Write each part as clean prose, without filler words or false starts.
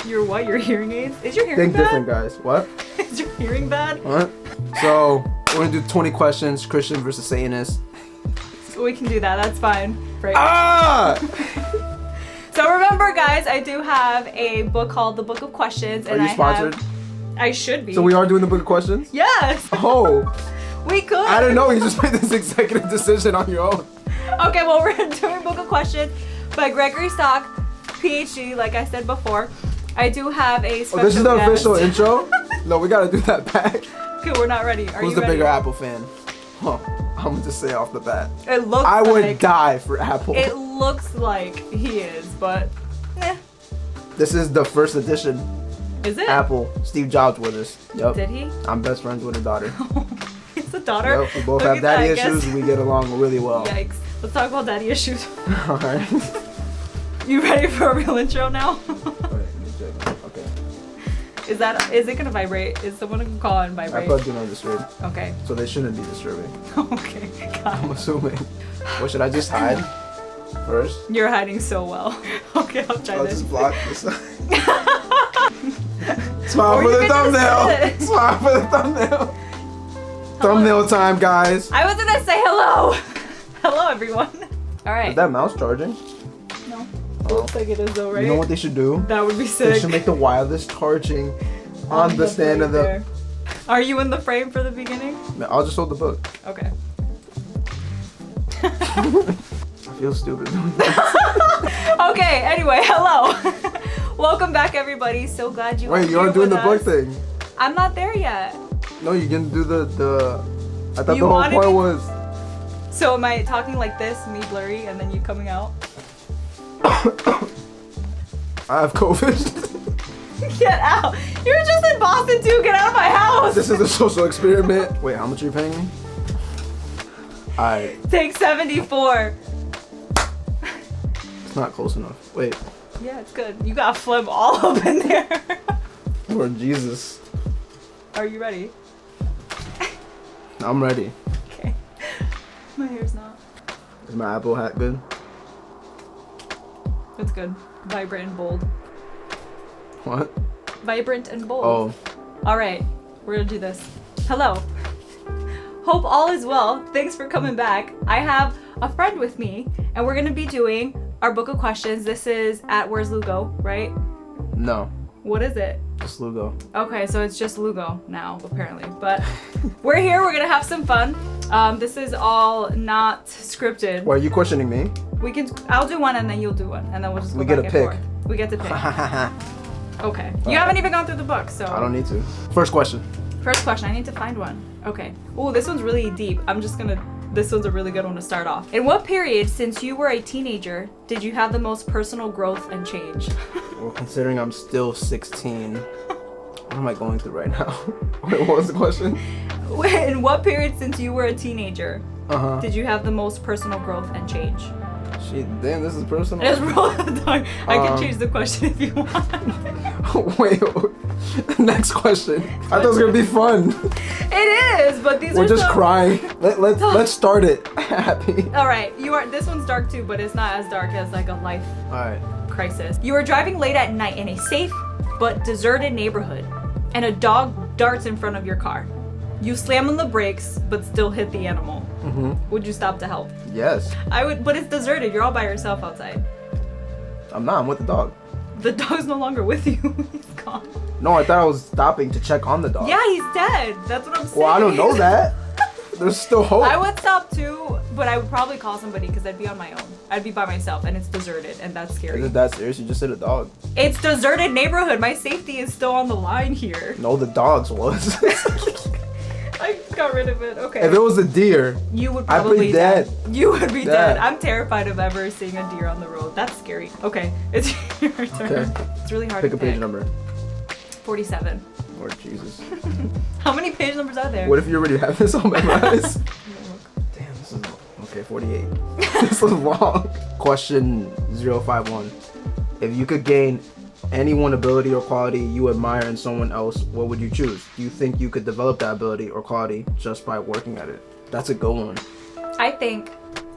Your what? Your hearing aids? Is your hearing Think bad? different, guys. What? Is your hearing bad? What? So we're gonna do 20 questions. Christian versus Satanist. We can do that. That's fine. Right. Ah! So remember, guys, I do have a book called The Book of Questions, and Are you sponsored? I should be. So we are doing the book of questions? Yes. Oh. We could. I didn't know you just made this executive decision on your own. Okay, well, we're doing Book of Questions by Gregory Stock, PhD, like I said before. I do have a special This is the guest. official intro? No, we gotta do that back. Okay, we're not ready. Are Who's you the ready? bigger Apple fan? Huh. I'm gonna just say off the bat. It looks I would like, die for Apple. It looks like he is, but eh. This is the first edition. Is it? Apple. Steve Jobs with us. Yup. Did he? I'm best friends with a daughter. It's a daughter? Yep, we both Look have at daddy that, I guess. issues. We get along really well. Yikes. Let's talk about daddy issues. Alright. You ready for a real intro now? Okay. Is it gonna vibrate? Is someone gonna call and I vibrate? put do not disturb. Okay. So they shouldn't be disturbing. Okay. Got I'm it. assuming. What should I just hide first? You're hiding so well. Okay, I'll try I'll this. just block this. Smile Or for you the can just thumbnail. sit it. Smile for the thumbnail. Thumbnail time, guys. I was gonna say hello. Hello, everyone. All right. Is that mouse charging? No. It looks like it is though, right? You know what they should do? That would be They sick. should make the wireless charging on the stand of the. there. Are you in the frame for the beginning? I'll just hold the book. Okay. I feel stupid doing that. Okay. Anyway, hello. Welcome back, everybody. So glad you. Wait, you aren't doing the book thing. I'm not there yet. No, you can do the. I thought You the whole wanted point me- was. So am I talking like this, me blurry, and then you coming out? I have COVID. Get out! You're just in Boston too. Get out of my house. This is a social experiment. Wait, how much are you paying me? Alright, Take 74. it's not close enough. Wait, Yeah, it's good. You got phlegm all up in there. Lord Jesus. Are you ready? I'm ready. Okay. My hair's not. Is my Apple hat good? It's good. Vibrant and bold. What? Vibrant and bold. Oh, All right, we're gonna do this. Hello. Hope all is well. Thanks for coming back. I have a friend with me, and we're gonna be doing our book of questions. This is at Where's Lugo, right? no. What is it? Just Lugo. Okay, so it's just Lugo now, apparently. But we're here. We're gonna have some fun. This is all not scripted. Why are you questioning me? We can. I'll do one, and then you'll do one, and then we'll just go We back get a and pick. forth. We get to pick. I Okay. You haven't even gone through the book, so. don't need to. First question. First question, I need to find one. Okay. Oh, this one's really deep. This one's a really good one to start off. In what period, since you were a teenager, did you have the most personal growth and change? Well, considering I'm still 16, what am I going through right now? Wait, what was the question? In what period, since you were a teenager, Uh-huh. did you have the most personal growth and change? Shit, damn, this is personal. Just roll the die. I can Um, change the question if you want. Wait, next question. I thought it was gonna be fun. It is, but these We're are just some... crying. Let's start it happy. All right, this one's dark too, but it's not as dark as like a life Alright. crisis. You are driving late at night in a safe but deserted neighborhood, and a dog darts in front of your car. You slam on the brakes, but still hit the animal. Mm-hmm. Would you stop to help? Yes. I would, but it's deserted. You're all by yourself outside. I'm with the dog. The dog's no longer with you. He's gone. No, I thought I was stopping to check on the dog. Yeah, he's dead. That's what I'm saying. Well, I don't know that. There's still hope. I would stop too, but I would probably call somebody because I'd be on my own. I'd be by myself, and it's deserted, and that's scary. Is it that serious? You just hit a dog. It's deserted neighborhood. My safety is still on the line here. No, the dog's was. I got rid of it. Okay. If it was a deer, You would I'd be probably dead. You would be Dead. dead. I'm terrified of ever seeing a deer on the road. That's scary. Okay, it's your turn. Okay. It's really hard pick to a page number. 47. Lord Jesus. How many page numbers are there? What if you already have this all memorized? Damn, this is okay. 48. This is long. Question 051. If you could gain any one ability or quality you admire in someone else, what would you choose? Do you think you could develop that ability or quality just by working at it? That's a good one. I think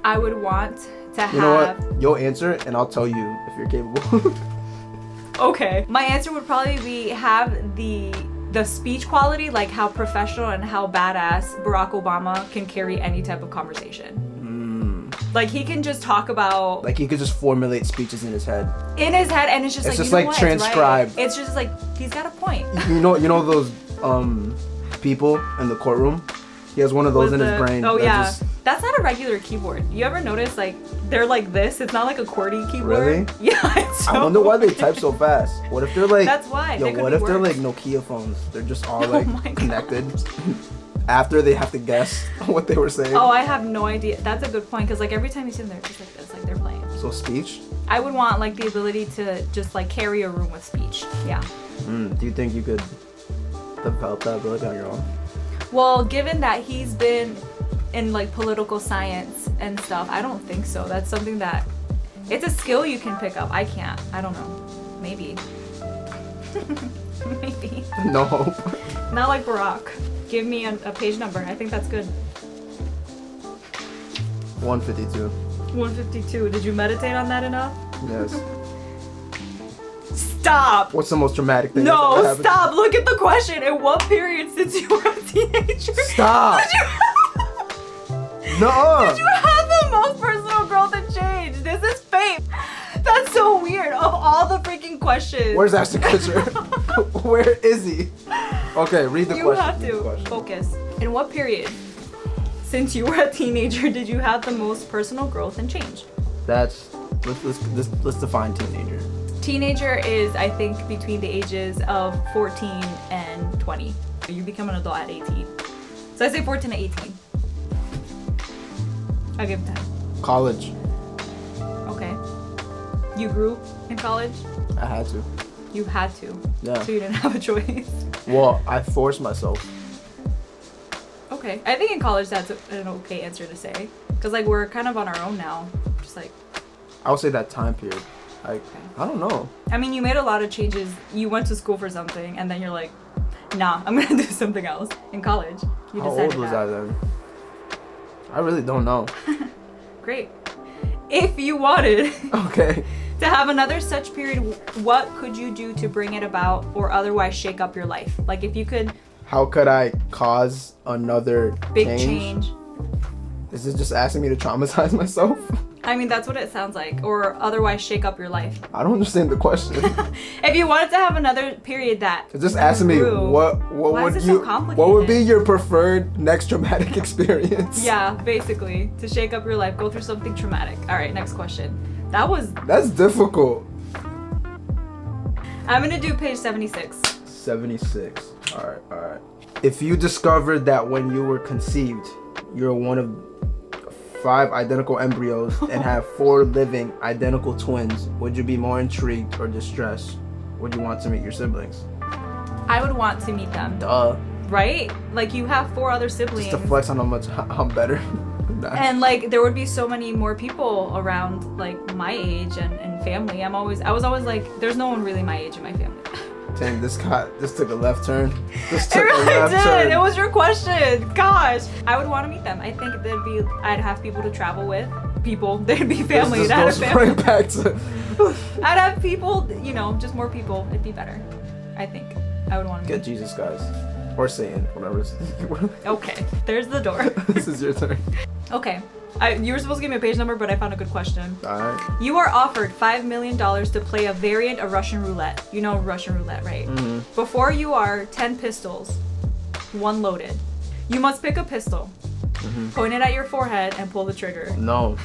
I would want to have. You know what? You'll answer it and I'll tell you if you're capable. Okay. My answer would probably be have the speech quality, like how professional and how badass Barack Obama can carry any type of conversation. Like he can just talk about, like he could just formulate speeches in his head, and it's just it's like, just like transcribed. It's just like he's got a point. You know those people in the courtroom. He has one of those in his brain. Oh yeah, that's not a regular keyboard. You ever notice like they're like this? It's not like a QWERTY keyboard. Really? Yeah. It's so I wonder why they type so fast. What if they're like? That's why. Yo, what if they're like Nokia phones? They're just all like connected. After they have to guess what they were saying. Oh, I have no idea. That's a good point because like every time you see them, they're just like this, like they're playing. So speech? I would want like the ability to just like carry a room with speech. Yeah. Do you think you could develop that ability on your own? Well, given that he's been in like political science and stuff, I don't think so. That's something that it's a skill you can pick up. I can't. I don't know. Maybe. Maybe. No hope. Not like Barack. Give me a page number. I think that's good. 152. 152. Did you meditate on that enough? Yes. Stop! What's the most traumatic thing? No, stop! Look at the question. In what period since you were a teenager? Stop! No! Did you have the most personal growth and change? This is fake. That's so weird. Of all the freaking questions. Where's Ashton Kutcher? Where is he? Okay, read the question. You have to focus. In what period since you were a teenager did you have the most personal growth and change? Let's define teenager. Teenager is, I think, between the ages of 14 and 20. You become an adult at 18. So I say 14 to 18. I'll give it time. College. Okay. You grew in college? I had to. You had to. Yeah. So you didn't have a choice. Well, I forced myself. Okay. I think in college that's an okay answer to say. Because, like, we're kind of on our own now. Just like... I would say that time period. Like, okay. I don't know. I mean, you made a lot of changes. You went to school for something, and then you're like, nah, I'm going to do something else. In college, you How decided old was that. I then? I really don't know. Great. If you wanted Okay. to have another such period, what could you do to bring it about or otherwise shake up your life? Like, if you could... How could I cause another big change? Is it just asking me to traumatize myself? I mean, that's what it sounds like. Or otherwise shake up your life. I don't understand the question. If you wanted to have another period that It's just asking me what Why would is it you so complicated? what would be your preferred next traumatic experience? Yeah, basically. To shake up your life, go through something traumatic. All right, next question. That's difficult. I'm gonna do page 76. 76. All right. If you discovered that when you were conceived, you're one of 5 identical embryos and have 4 living identical twins, would you be more intrigued or distressed? Would you want to meet your siblings? I would want to meet them. Duh. Right? Like, you have 4 other siblings. Just to flex on how much I'm better. And like there would be so many more people around like my age and family. I was always like, there's no one really my age in my family. Dang, this took a left turn. It really did. It was your question. Gosh. I would want to meet them. I think I'd have people to travel with. They'd be family. This goes right back to... I'd have people, just more people. It'd be better. I think. I would want to meet Get Jesus, guys. Or Satan, whatever. Okay, there's the door. This is your turn. Okay. You were supposed to give me a page number, but I found a good question. Alright. You are offered $5 million to play a variant of Russian roulette. You know Russian roulette, right? Mm-hmm. Before you are 10 pistols, 1 loaded. You must pick a pistol, point it at your forehead, and pull the trigger. No.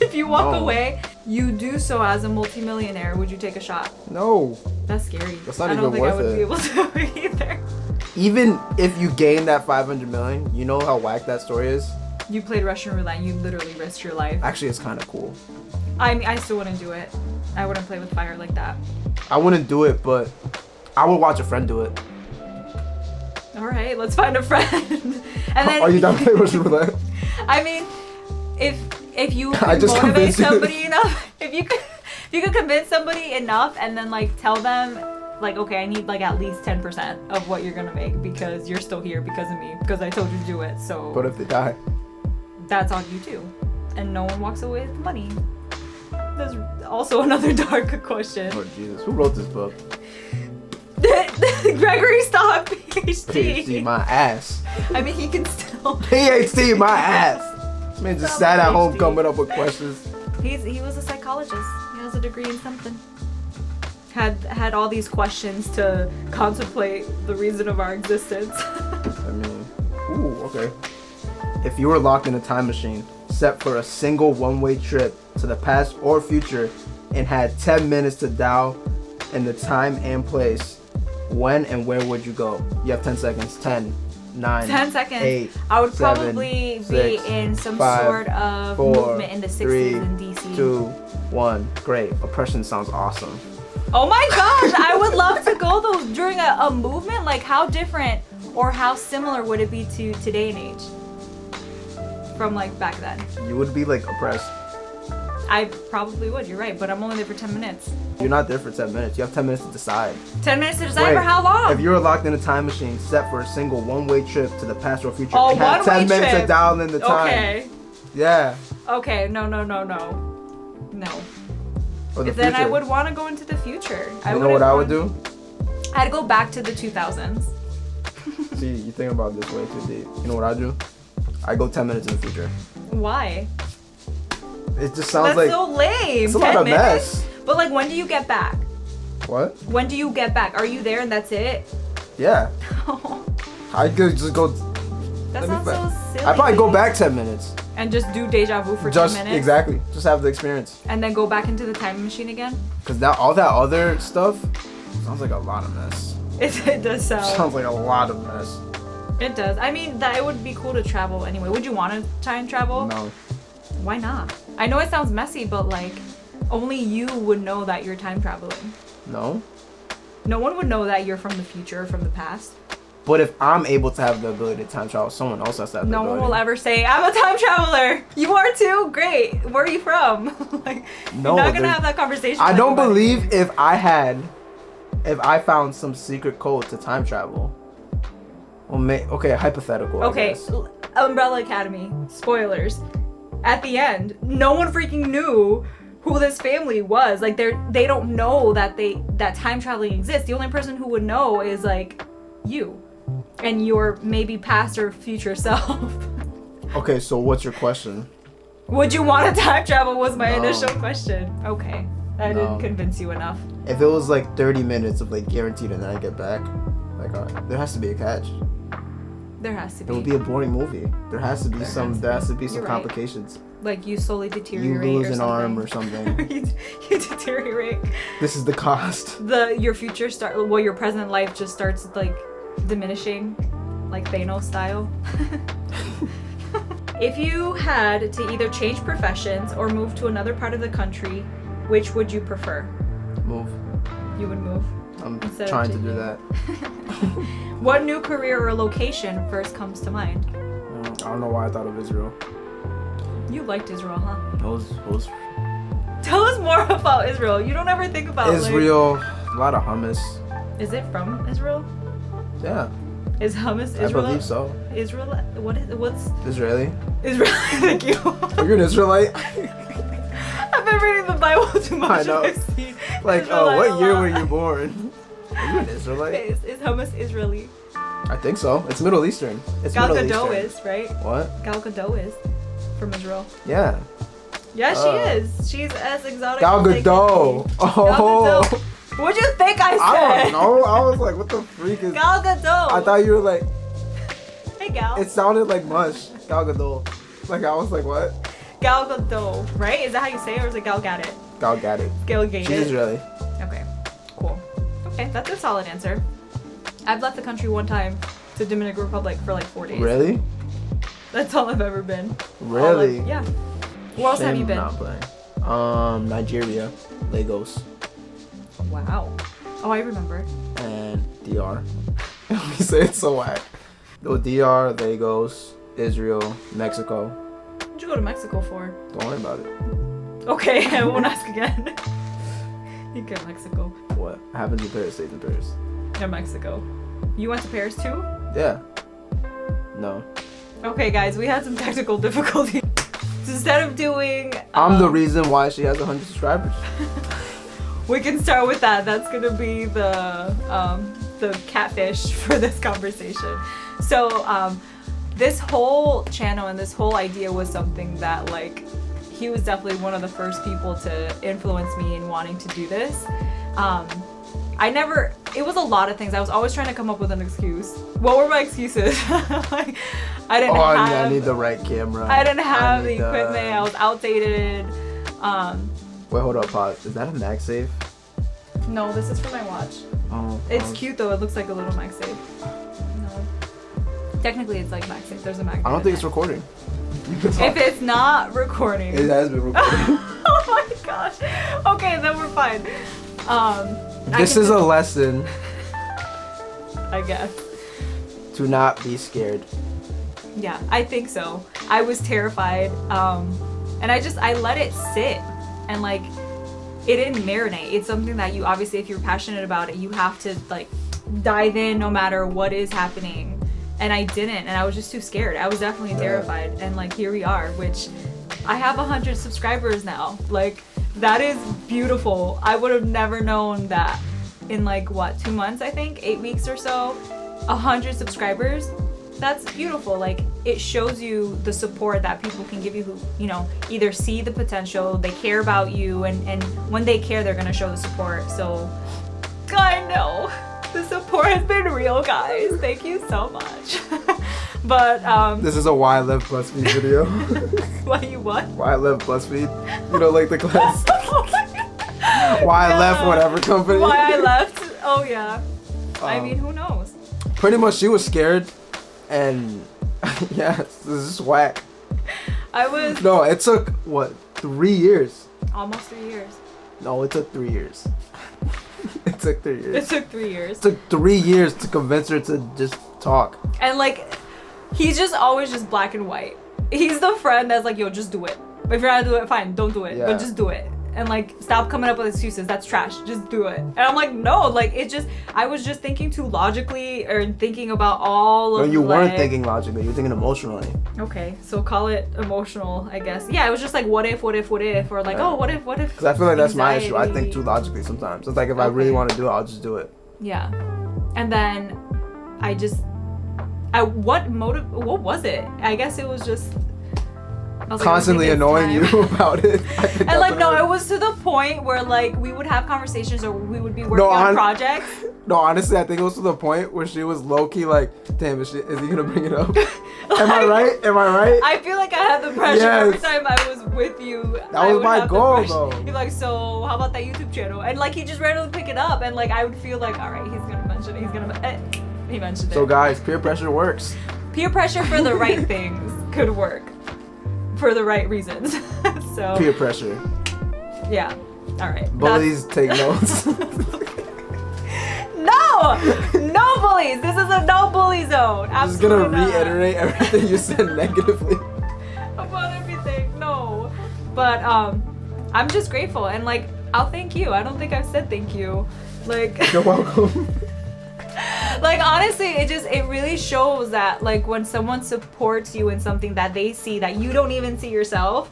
If you walk away, you do so as a multimillionaire. Would you take a shot? No. That's scary. That's not I don't even think worth I would it. be able to either. Even if you gain that 500 million, you know how whack that story is? You played Russian roulette and you literally risked your life. Actually, it's kind of cool. I mean, I still wouldn't do it. I wouldn't play with fire like that. I wouldn't do it, but I would watch a friend do it. All right, let's find a friend. And then, are you down to play Russian roulette? I mean, if you I could just motivate convinced you. somebody enough, if you could convince somebody enough, and then like tell them, like, okay, I need like at least 10% of what you're gonna make because you're still here because of me, because I told you to do it. So. But if they die? That's on you too, and no one walks away with money. There's also another dark question. Oh Jesus, who wrote this book? Gregory Stock, PhD. PhD, my ass. I mean, he can still. PhD, my ass. This man just sat at home coming up with questions. He was a psychologist. He has a degree in something. Had all these questions to contemplate the reason of our existence. I mean, ooh, okay. If you were locked in a time machine, set for a single one-way trip to the past or future, and had 10 minutes to dial in the time and place, when and where would you go? You have 10 seconds. 10, 9, 10 seconds. 8, I would 7, probably 6, be in some 5, sort of 4, movement in the 60s 3, in DC. 2, 1. Great. Oppression sounds awesome. Oh my gosh, I would love to go though during a movement. Like, how different or how similar would it be to today and age? From like back then. You would be like oppressed. I probably would, you're right, but I'm only there for 10 minutes. You're not there for 10 minutes. You have 10 minutes to decide. 10 minutes to decide Wait, for how long? If you were locked in a time machine, set for a single one-way trip to the past or future, Oh, and had 10 one-way minutes trip. to dial in the time. Okay. Yeah. Okay, no. Or the Then I future. would want to go into the future. You know what I would do? I'd go back to the 2000s. See, you think about this way too deep. You know what I do? I go 10 minutes in the future. Why? It just sounds That's like so lame. it's a 10 lot of minutes? mess. But like, when do you get back? What? When do you get back? Are you there and that's it? Yeah. I could just go. That Let me sounds so think. silly. I'd probably go back 10 minutes. And just do deja vu for Just 10 minutes? exactly. Just have the experience. And then go back into the time machine again? Cause that all that other stuff sounds like a lot of mess. It does sound. Sounds like a lot of mess. It does. I mean, that it would be cool to travel anyway. Would you want to time travel? No. Why not? I know it sounds messy, but like, only you would know that you're time traveling. No. No one would know that you're from the future or from the past. But if I'm able to have the ability to time travel, someone else has to have the No ability. one will ever say, I'm a time traveler. You are too? Great. Where are you from? Like, No, you're not going to there's- have that conversation. I with don't anybody. believe if I found some secret code to time travel. Well, okay, hypothetical. I Okay, guess. Umbrella Academy. Spoilers. At the end, no one freaking knew who this family was. Like, they don't know that time traveling exists. The only person who would know is like you and your maybe past or future self. Okay, so what's your question? Would you want to time travel? Was my No. initial question. Okay, that No. didn't convince you enough. If it was like 30 minutes of like guaranteed and then I get back, like there has to be a catch. There has to It be. would be a boring movie. There has to be some You're right. complications. Like, you slowly You deteriorate lose or an something. arm or something. you deteriorate. This is the cost. Your future your present life just starts like diminishing, like Thanos style. If you had to either change professions or move to another part of the country, which would you prefer? Move. You would move. I'm Instead of trying to taking- do that. What new career or location first comes to mind? I don't know why I thought of Israel. You liked Israel, huh? It was Tell us more about Israel. You don't ever think about Israel. A lot of hummus. Like, is it from Israel? Yeah, Is hummus I Israel? believe so. Israel? What's Israeli. Israel? Thank you. Are you an Israelite? I've been reading the Bible too much. I know. I've seen Like, Israelite what a year lot. were you born? Are you an Israelite? Is hummus Israeli? I think so. It's Middle Eastern. It's Gal Middle Gadot Eastern. is, right? What? Gal Gadot is from Israel. Yeah. Yeah, she Uh, is. She's as exotic Gal as they can Gadot. be. Oh. Gadot. What'd you think I said? I don't know. I was like, what the freak is? Gal Gadot. I thought you were like. Hey, Gal. It sounded like mush. Gal Gadot. Like I was like, what? Gal Gadot, right? Is that how you say it, or is it Gal Gadot? Gal Gadot. Gal Gadot. She's Israeli. Okay, cool. Okay, that's a solid answer. I've left the country one time to Dominican Republic for like 4 days. Really? That's all I've ever been. Really? Yeah. Where else have you Shame been? I'm not playing. Nigeria, Lagos, Wow. Oh, I remember. and DR. We say it so whack. No, DR, Lagos, Israel, Mexico. What'd you go to Mexico for? Don't worry about it. Okay, I won't ask again. You go to Mexico. What happens in Paris stays in Paris. Yeah, Mexico. You went to Paris too? Yeah. No. Okay, guys, we had some technical difficulties. instead of doing... I'm the reason why she has 100 subscribers. We can start with that. That's gonna be the catfish for this conversation. So this whole channel and this whole idea was something that like he was definitely one of the first people to influence me in wanting to do this. It was a lot of things. I was always trying to come up with an excuse. What were my excuses? Like, I need the right camera. I didn't have the equipment. I was outdated. Wait, hold up, pause. Is that a MagSafe? No, this is for my watch. Oh. It's cute though. It looks like a little MagSafe. No. Technically, it's like MagSafe. There's a magnet. I don't think it's recording. If it's not recording. It has been recording. Oh my gosh. Okay, then we're fine. This is a lesson. I guess. To not be scared. Yeah, I think so. I was terrified. And I let it sit. And like, it didn't marinate. It's something that you obviously, if you're passionate about it, you have to like dive in no matter what is happening. And I didn't, and I was just too scared. I was definitely terrified. And like, here we are, which I have 100 subscribers now. Like, that is beautiful. I would have never known that in like, what, 2 months, I think? 8 weeks or so? 100 subscribers? That's beautiful. Like, it shows you the support that people can give you who, you know, either see the potential, they care about you, and when they care, they're gonna show the support. So, I know. The support has been real, guys. Thank you so much. But, This is a why I left BuzzFeed video. Why you what? Why I left BuzzFeed. You know, like the class. Why I left whatever company. Why I left? Oh, yeah. I mean, who knows? Pretty much she was scared. And yeah, this is whack. No, it took what, 3 years? Almost 3 years. No, it took 3 years. It took 3 years. It took 3 years. It took 3 years to convince her to just talk. And like, he's just always just black and white. He's the friend that's like, yo, just do it. If you're not gonna do it, fine, don't do it. Yeah. But just do it. And like, stop coming up with excuses. That's trash. Just do it. And I'm like, no, like, I was just thinking too logically or thinking about all of No, you like, weren't thinking logically. You were thinking emotionally. Okay, so call it emotional, I guess. Yeah, it was just like, what if, or like, oh, what if? Because I feel like that's my issue. I think anxiety. too logically sometimes. It's like if I really want to do it, I'll just do it. Yeah. And then what was it? I guess it was just... I was like, Constantly annoying you about it. And like, no, it was to the point where like we would have conversations or we would be working on projects. No, honestly, I think it was to the point where she was low-key like, damn, is he gonna bring it up? Am I right? I feel like I had the pressure every time I was with you. That was my goal though. You're like, so how about that YouTube channel? And like, he just randomly pick it up and like, I would feel like, all right, he's gonna mention it. He mentioned it. So guys, peer pressure works. Peer pressure for the right things could work. For the right reasons. So peer pressure. Yeah. All right. Bullies take notes. No bullies. This is a no bully zone. I'm just gonna reiterate everything you said negatively about everything. No, but I'm just grateful and like I'll thank you. I don't think I've said thank you. Like you're welcome. Like honestly, it really shows that like when someone supports you in something that they see that you don't even see yourself,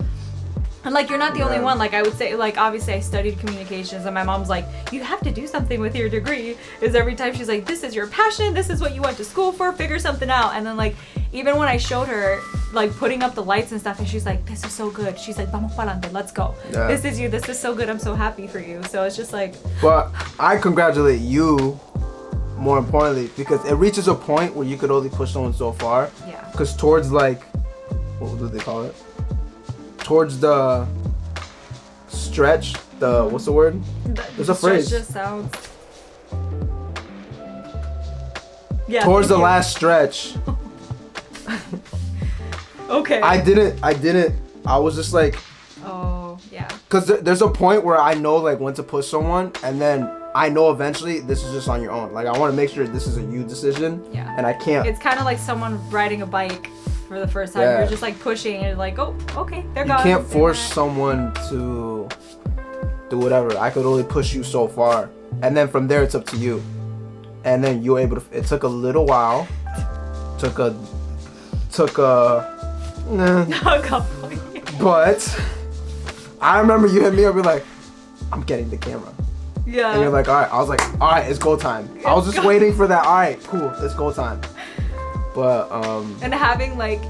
and like you're not the only one. Like I would say, like obviously I studied communications, and my mom's like, you have to do something with your degree. Is every time she's like, this is your passion, this is what you went to school for, figure something out. And then like even when I showed her like putting up the lights and stuff, and she's like, this is so good. She's like, vamos pa'lante, let's go. Yeah. This is you. This is so good. I'm so happy for you. So it's just like. But I congratulate you. More importantly, because it reaches a point where you could only push someone so far. Yeah. Because towards like, what do they call it? Towards the stretch, what's the word? There's a phrase. Just sounds. Yeah. Towards the last stretch. Okay. I didn't. I was just like. Oh yeah. Because there's a point where I know like when to push someone, and then I know eventually this is just on your own. Like I want to make sure this is a you decision. Yeah. And I can't. It's kind of like someone riding a bike for the first time. Yeah. You're just like pushing, and you're like, oh, okay, they're gone. You can't force someone to do whatever. I could only push you so far, and then from there it's up to you. And then you're able to. It took a little while. Took a. A couple years. But I remember you hit me up. You're like, I'm getting the camera. Yeah. And you're like, all right. I was like, all right, it's go time. I was just waiting for that. All right, cool, it's go time. But and having like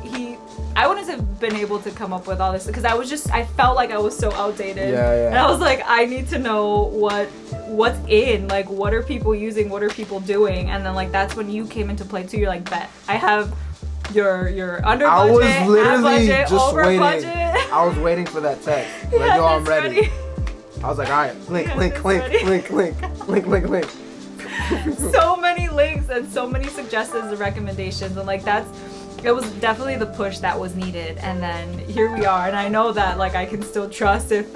I wouldn't have been able to come up with all this because I felt like I was so outdated. Yeah. And I was like, I need to know what's in, like what are people using, what are people doing, and then like that's when you came into play too. You're like, bet I have your under budget, I was literally budget, just over waiting. budget. I was waiting for that text. Like, Yeah, yo, I'm that's ready. I was like, all right, link. So many links and so many suggestions and recommendations, and like it was definitely the push that was needed. And then here we are, and I know that like I can still trust if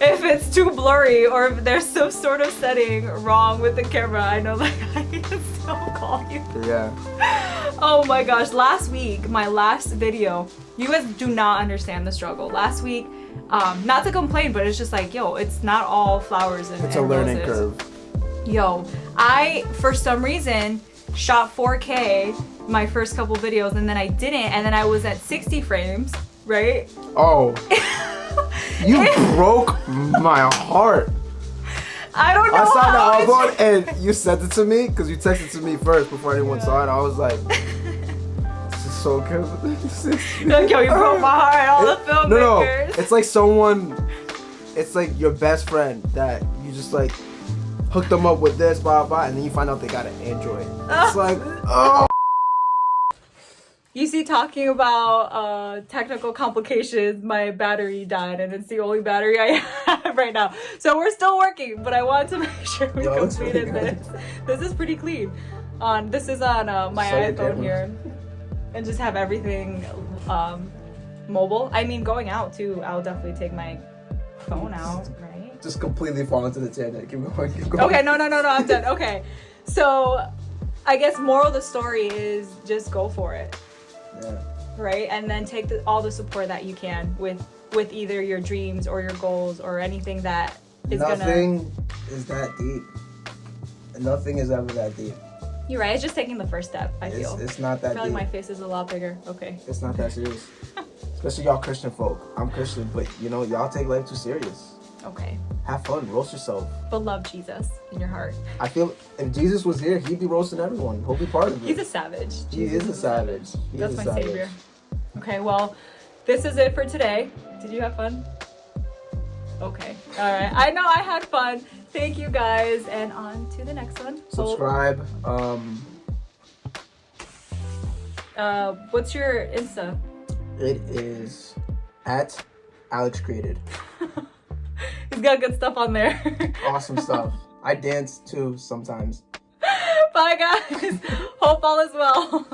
if it's too blurry or if there's some sort of setting wrong with the camera, I know like I can still call you. Yeah. Oh my gosh, last week, my last video, you guys do not understand the struggle. Last week, not to complain, but it's just like, yo, it's not all flowers and It's a learning roses. curve. Yo, I, for some reason, shot 4K my first couple videos, and then I didn't, and then I was at 60 frames, right? Oh. You broke my heart. I don't know I saw how the it's- upload and you sent it to me because you texted it to me first before anyone saw it. I was like, this is so good. Like, yo, you broke my heart, all the filmmakers. No. It's like it's like your best friend that you just like hook them up with this, blah, blah, and then you find out they got an Android. It's like, oh. You see, talking about technical complications, my battery died, and it's the only battery I have right now. So we're still working, but I wanted to make sure we completed this. This is pretty clean. This is on my iPhone here, and just have everything mobile. I mean, going out too. I'll definitely take my phone out, right? Just completely fall into the tangent. Keep going. Okay, no, I'm done. Okay, so I guess moral of the story is just go for it. Yeah. Right, and then take all the support that you can with either your dreams or your goals or anything that is Nothing is that deep. Nothing is ever that deep. You're right. It's just taking the first step. I feel. It's not that I feel deep. like my face is a lot bigger. Okay. It's not that serious. Especially y'all Christian folk. I'm Christian, but y'all take life too serious. Okay. Have fun, roast yourself. But love Jesus in your heart. I feel if Jesus was here, he'd be roasting everyone. He'll be part of it. He's a savage. He is a savage. That's my savior. Okay, well, this is it for today. Did you have fun? Okay. All right. I know I had fun. Thank you guys, and on to the next one. Subscribe. What's your Insta? It is at Alex Created. He's got good stuff on there. Awesome stuff. I dance too sometimes. Bye guys. Hope all is well.